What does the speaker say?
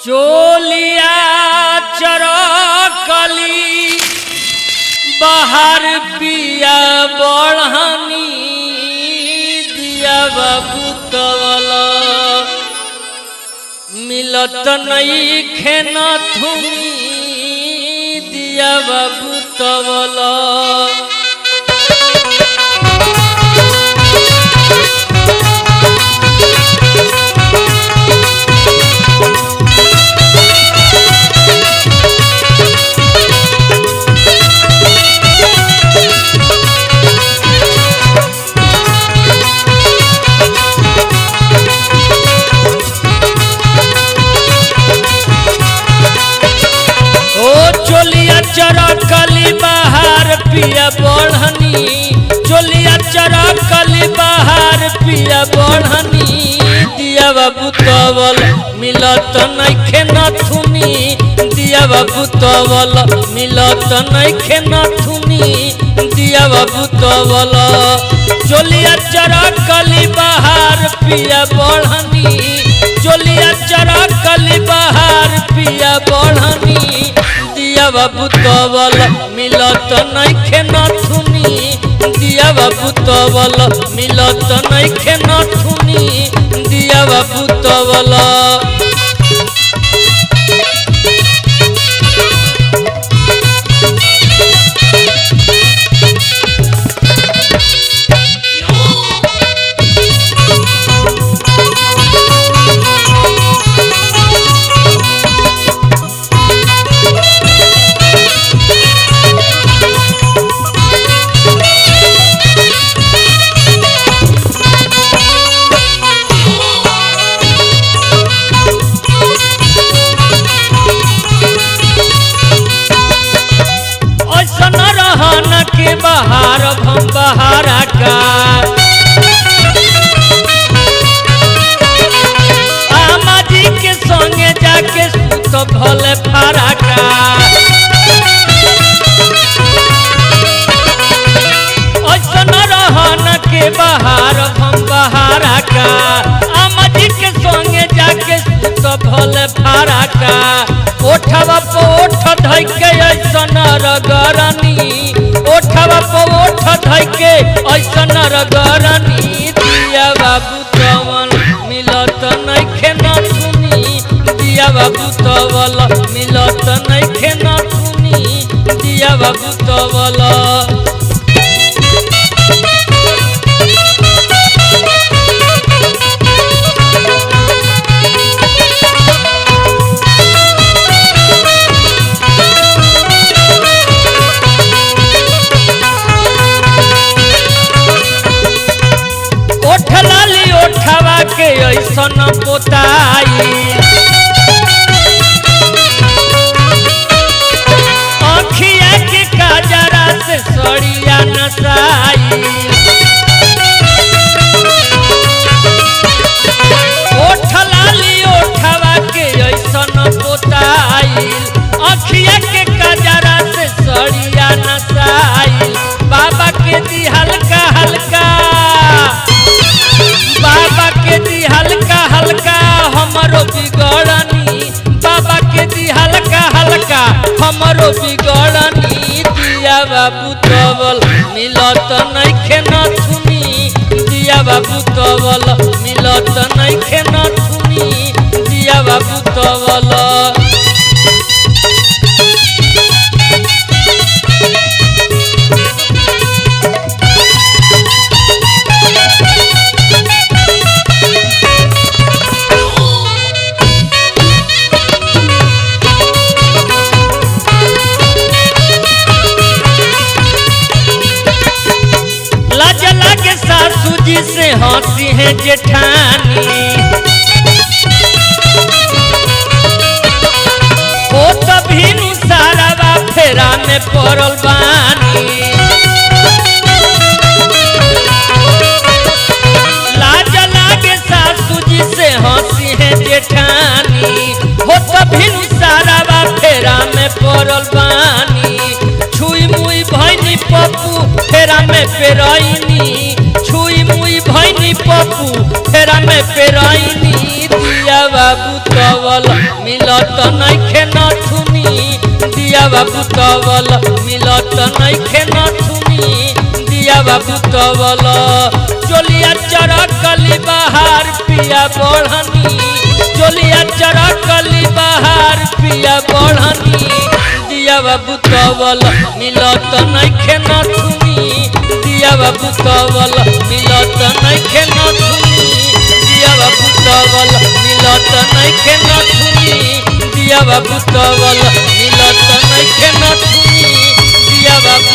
चोलिया चरकली बाहर पिया बढ़नी दिया बाबू तवला मिलत नहीं खेना थुनी दिया बाबू तवला चरकली बाहर पिया बढ़नी चोलिया चरकली बाहर पिया बढ़नी दिया बाबू तवल मिलत नइखे नथुनी दिया बाबू तवल मिलत नइखे नथुनी दिया बाबू तवल चोलिया चरकली बाहर पिया बढ़नी चोलिया चरकली बाहर पिया बढ़नी दिया बाबू तवल मिलत नइखे नथुनी दिया बाबू तवल मिलत नइखे नथुनी दिया बाबू तवल के बाहर हम बहारा का आमा जी के संगे जाके सुत भले फारा का ऐसन रहन के बाहर हम बहारा का आमा जी के संगे जाके सुत भले फारा का ओठवा पोठ धइके ऐसन रगरनी ओठवा पोठ धइके ऐसन रगरनी दिया बाबू तवल मिलत नइखे नथुनी दिया बाबू तवल मिलत नइखे नथुनी दिया बाबू तवल के ऐसन पोताई अखिया के काजरा से सड़िया नसाई ओठ लाली ओठवा के ऐसन पोताई अखिया के काजरा से सड़िया नसाई बाबा के दी हल्का हल्का बाबा के दी हल्का हल्का हमरो बिगड़नी बाबा के दी हल्का हल्का हमरो बिगड़नी दिया बाबू तवल मिलत नइखे नथुनी दिया बाबू तवल मिलत नइखे नथुनी दिया बाबू तवल सासू जी से हंसी है जेठानी ओ तभी सारा फेरा में पड़ल बानी लाज लागे सासू जी से हंसी है जेठानी हो तभी सारा फेरा में पड़ल बानी छुई मुई भैनी पप्पू फेरा में पेरैनी छुई मुई भैनी पप्पू फेरा में पेरैनी मिलत नइखे नथुनी दिया बाबू तवल मिलत नइखे नथुनी दिया बाबू तवल चोलिया चरकली बहार पिया बढ़नी चोलिया चरकली बहार पिया बढ़नी दिया बाबू तवल मिलत नइखे नथुनी दिया बाबू तवल मिलत नइखे नथुनी दिया बाबू तवल मिलत नइखे नथुनी दिया बाबू तवल मिलत नइखे नथुनी दिया बाबू